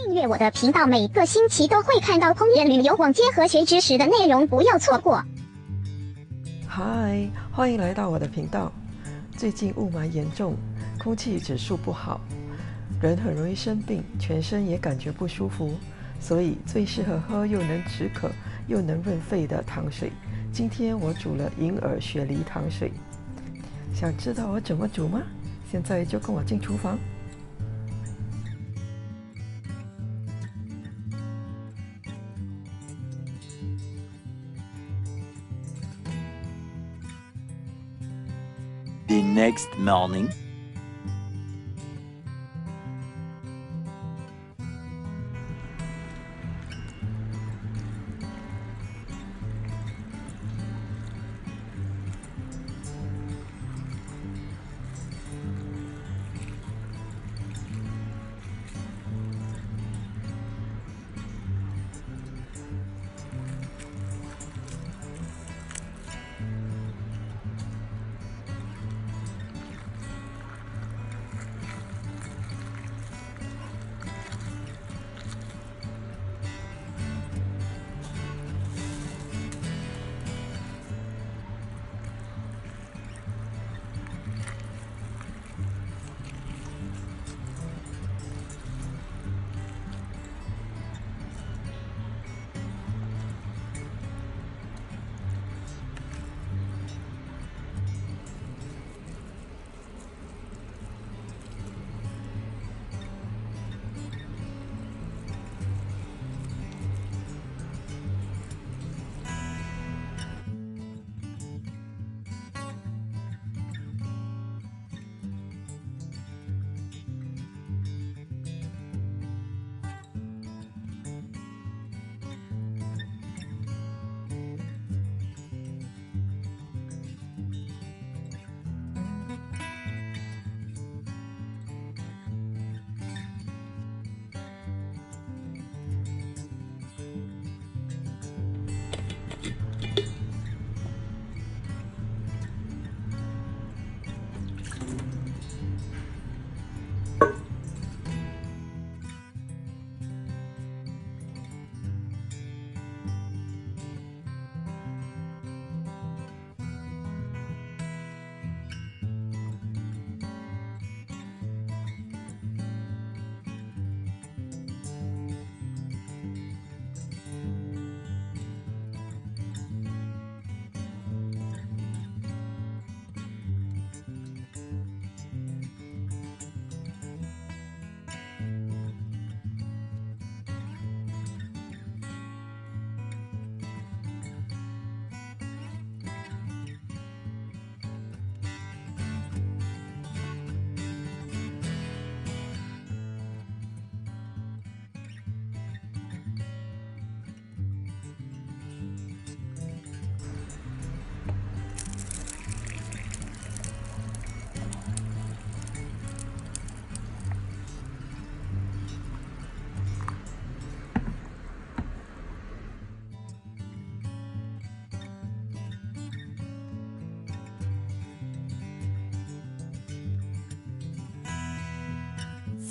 订阅我的频道，每个星期都会看到烹饪、旅游、网街和学知识的内容，不要错过。嗨，欢迎来到我的频道。最近雾霾严重，空气指数不好，人很容易生病，全身也感觉不舒服，所以最适合喝又能止渴又能润肺的糖水。今天我煮了银耳雪梨糖水，想知道我怎么煮吗？现在就跟我进厨房。The next morning.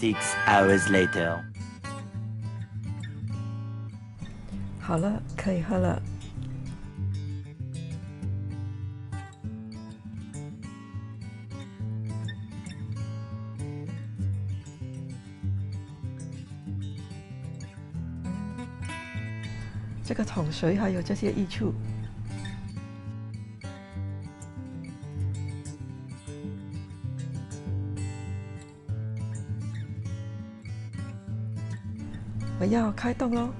Six hours later. 好了，可以喝了。这个桶水还有这些益处。我要开动咯。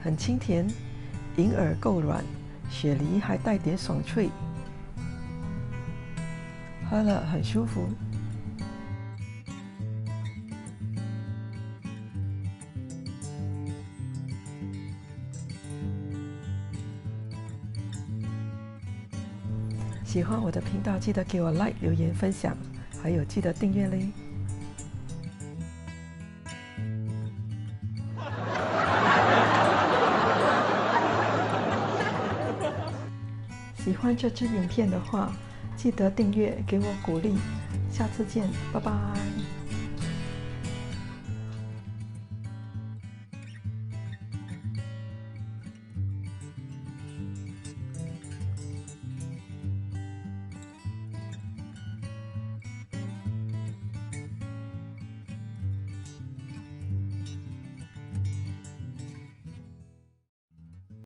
很清甜，银耳够软，雪梨还带点爽脆，喝了很舒服。喜欢我的频道，记得给我 like、留言、分享，还有记得订阅嘞。喜欢这支影片的话，记得订阅，给我鼓励。下次见，拜拜。